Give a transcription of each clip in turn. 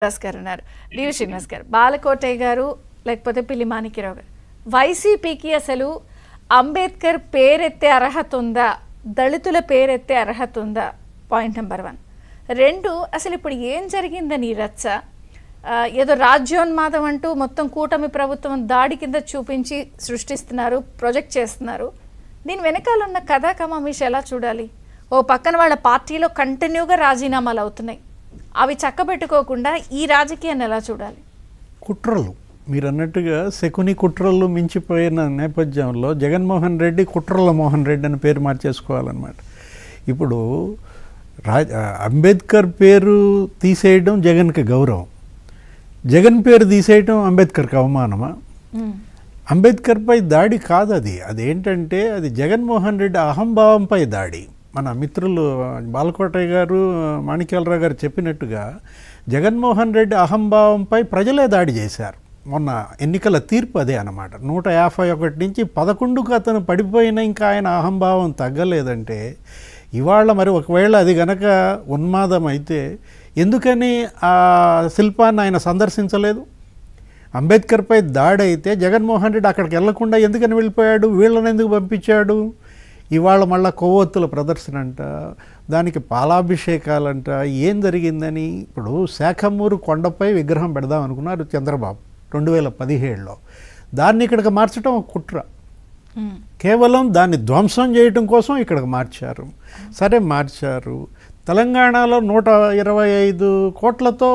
శ్రీనివాస్ గారు ఉన్నారు. డివి శ్రీనివాస్ గారు, బాలకోటయ్య గారు లేకపోతే పిల్లి మాణిక్యరావు గారు, వైసీపీకి అసలు అంబేద్కర్ పేరెత్తే అర్హత ఉందా, దళితుల పేరెత్తే అర్హత ఉందా? Point number 1. 2, అసలు ఇప్పుడు ఏం జరిగిందని రచ్చ? ఏదో రాజ్యోన్మాదం అంటూ మొత్తం కూటమి ప్రభుత్వం దాడి కింద చూపించి సృష్టిస్తున్నారు, ప్రొజెక్ట్ చేస్తున్నారు. దీని వెనకాల ఉన్న కథా కమామిషి ఎలా చూడాలి? ఓ పక్కన వాళ్ళ పార్టీలో కంటిన్యూగా రాజీనామాలు అవుతున్నాయి, అవి చక్కబెట్టుకోకుండా ఈ రాజకీయాన్ని ఎలా చూడాలి? కుట్రలు మీరు అన్నట్టుగా శకుని కుట్రలు మించిపోయిన నేపథ్యంలో జగన్మోహన్ రెడ్డి కుట్రల మోహన్ రెడ్డి అని పేరు మార్చేసుకోవాలన్నమాట. ఇప్పుడు అంబేద్కర్ పేరు తీసేయడం జగన్కి గౌరవం, జగన్ పేరు తీసేయడం అంబేద్కర్కి అవమానమా? అంబేద్కర్పై దాడి కాదు అది. అదేంటంటే అది జగన్మోహన్ రెడ్డి అహంభావంపై దాడి. మన మిత్రులు బాలకోటయ్య గారు, మాణిక్యాలరావు గారు చెప్పినట్టుగా జగన్మోహన్ రెడ్డి అహంభావంపై ప్రజలే దాడి చేశారు. మొన్న ఎన్నికల తీర్పు అదే అన్నమాట. 151 నుంచి 11కు అతను పడిపోయినా ఇంకా ఆయన అహంభావం తగ్గలేదంటే, ఇవాళ మరి ఒకవేళ అది గనక ఉన్మాదం అయితే ఎందుకని ఆ శిల్పాన్ని ఆయన సందర్శించలేదు? అంబేద్కర్పై దాడి అయితే జగన్మోహన్ రెడ్డి అక్కడికి వెళ్లకుండా ఎందుకని వెళ్ళిపోయాడు? వీళ్ళని ఎందుకు పంపించాడు? ఇవాళ మళ్ళీ కొవ్వొత్తుల ప్రదర్శన అంట, దానికి పాలాభిషేకాలంట. ఏం జరిగిందని ఇప్పుడు శాఖమూరు కొండపై విగ్రహం పెడదాం అనుకున్నారు చంద్రబాబు 2017లో. దాన్ని ఇక్కడికి మార్చడం ఒక కుట్ర, కేవలం దాన్ని ధ్వంసం చేయటం కోసం ఇక్కడికి మార్చారు. సరే మార్చారు. తెలంగాణలో 125 కోట్లతో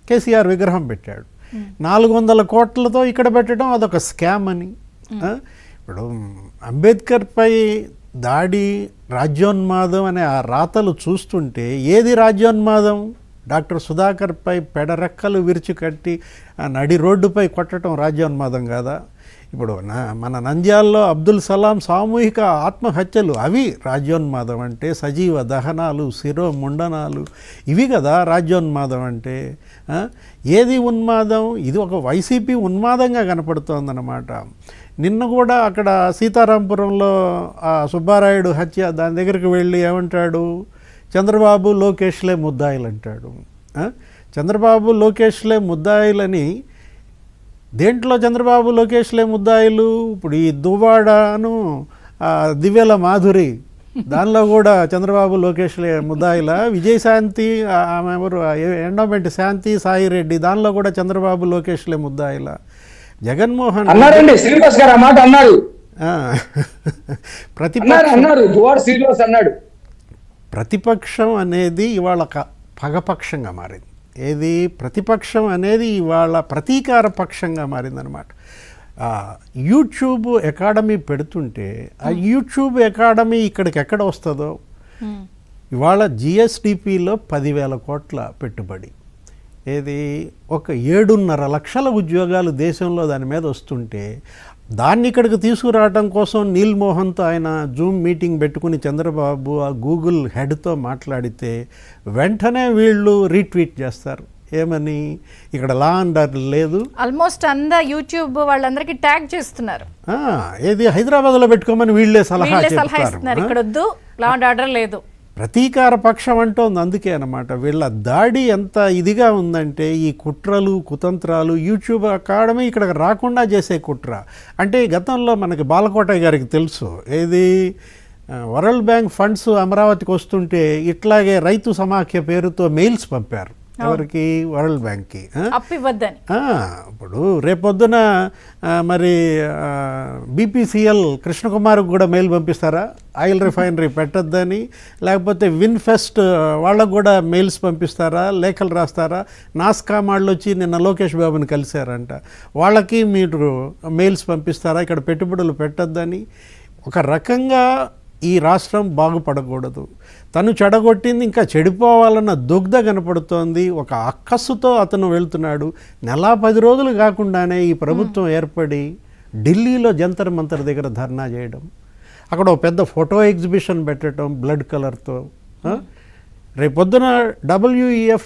కేసీఆర్ విగ్రహం పెట్టాడు, 400 కోట్లతో ఇక్కడ పెట్టడం అదొక స్కామ్ అని. ఇప్పుడు అంబేద్కర్పై దాడి రాజ్యోన్మాదం అనే ఆ రాతలు చూస్తుంటే ఏది రాజ్యోన్మాదం? డాక్టర్ సుధాకర్పై పెడరెక్కలు విరిచికట్టి నడి రోడ్డుపై కొట్టడం రాజ్యోన్మాదం కాదా? ఇప్పుడు మన నంద్యాలలో అబ్దుల్ సలాం సామూహిక ఆత్మహత్యలు అవి రాజ్యోన్మాదం అంటే? సజీవ దహనాలు, శిరో ముండనాలు, ఇవి కదా రాజ్యోన్మాదం అంటే. ఏది ఉన్మాదం? ఇది ఒక వైసీపీ ఉన్మాదంగా కనపడుతోందన్నమాట. నిన్న కూడా అక్కడ సీతారాంపురంలో సుబ్బారాయుడు హత్య, దాని దగ్గరికి వెళ్ళి ఏమంటాడు? చంద్రబాబు లోకేష్లే ముద్దాయిలు అంటాడు. చంద్రబాబు లోకేష్లే ముద్దాయిలని దేంట్లో చంద్రబాబు లోకేష్లే ముద్దాయిలు? ఇప్పుడు ఈ దువ్వాడను దివ్యల మాధురి దానిలో కూడా చంద్రబాబు లోకేష్లే ముద్దాయిల. విజయశాంతి ఆమె ఎవరు, ఎండోమెంట్ శాంతి సాయిరెడ్డి, దానిలో కూడా చంద్రబాబు లోకేష్లే ముద్దాయిల. జగన్మోహన్ అన్నారండి శ్రీనివాస్ గారు ఆ మాట అన్నారు. ప్రతిపక్షం అనేది ఇవాళ పగపక్షంగా మారింది. ఏది? ప్రతిపక్షం అనేది ఇవాళ ప్రతీకార పక్షంగా మారిందనమాట. యూట్యూబ్ అకాడమీ పెడుతుంటే ఆ యూట్యూబ్ అకాడమీ ఇక్కడికి ఎక్కడ వస్తుందో, ఇవాళ జిఎస్డిపిలో 10,000 కోట్ల పెట్టుబడి, ఏది ఒక 7.5 లక్షల ఉద్యోగాలు దేశంలో దాని మీద వస్తుంటే, దాన్ని ఇక్కడికి తీసుకురావడం కోసం నీల్ మోహన్తో ఆయన జూమ్ మీటింగ్ పెట్టుకుని చంద్రబాబు ఆ గూగుల్ హెడ్తో మాట్లాడితే వెంటనే వీళ్ళు రీట్వీట్ చేస్తారు. ఏమని? ఇక్కడ లా అండ్ ఆర్డర్ లేదు. ఆల్మోస్ట్ అంతా యూట్యూబ్ వాళ్ళందరికీ ట్యాగ్ చేస్తున్నారు. ఏది హైదరాబాద్లో పెట్టుకోమని వీళ్ళే సలహా ఇస్తున్నారు, ఇక్కడ వద్దు, లా అండ్ ఆర్డర్ లేదు. ప్రతీకార పక్షం అంటోంది. అందుకే అన్నమాట వీళ్ళ దాడి ఎంత ఇదిగా ఉందంటే, ఈ కుట్రలు కుతంత్రాలు, యూట్యూబ్ అకాడమీ ఇక్కడికి రాకుండా చేసే కుట్ర. అంటే గతంలో మనకి బాలకోటయ్య గారికి తెలుసు, ఏది వరల్డ్ బ్యాంక్ ఫండ్స్ అమరావతికి వస్తుంటే ఇట్లాగే రైతు సమాఖ్య పేరుతో మెయిల్స్ పంపారు. ఎవరికి? వరల్డ్ బ్యాంక్కి. ఇప్పుడు రేపొద్దున మరి బీపీసీఎల్ కృష్ణకుమార్కి కూడా మెయిల్ పంపిస్తారా? ఆయిల్ రిఫైనరీ పెట్టద్దని. లేకపోతే విన్ఫెస్ట్ వాళ్ళకు కూడా మెయిల్స్ పంపిస్తారా, లేఖలు రాస్తారా? నాస్కామ్ వాళ్ళు వచ్చి నిన్న లోకేష్ బాబుని కలిశారంట, వాళ్ళకి మీరు మెయిల్స్ పంపిస్తారా ఇక్కడ పెట్టుబడులు పెట్టద్దని? ఒక రకంగా ఈ రాష్ట్రం బాగుపడకూడదు, తను చెడగొట్టింది ఇంకా చెడిపోవాలన్న దుగ్ధ కనపడుతోంది. ఒక అక్కస్సుతో అతను వెళ్తున్నాడు. 10 రోజులు కాకుండానే ఈ ప్రభుత్వం ఏర్పడి ఢిల్లీలో జంతర్ మంతర్ దగ్గర ధర్నా చేయడం, అక్కడ ఒక పెద్ద ఫోటో ఎగ్జిబిషన్ పెట్టడం బ్లడ్ కలర్తో. రేపొద్దున WEF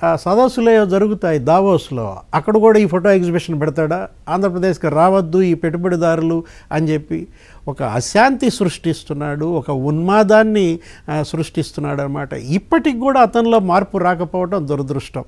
సదస్సులు జరుగుతాయి దావోస్లో, అక్కడ కూడా ఈ ఫోటో ఎగ్జిబిషన్ పెడతాడా? ఆంధ్రప్రదేశ్కి రావద్దు ఈ పెట్టుబడిదారులు అని చెప్పి ఒక అశాంతి సృష్టిస్తున్నాడు, ఒక ఉన్మాదాన్ని సృష్టిస్తున్నాడు అన్నమాట. ఇప్పటికి కూడా అతనిలో మార్పు రాకపోవడం దురదృష్టం.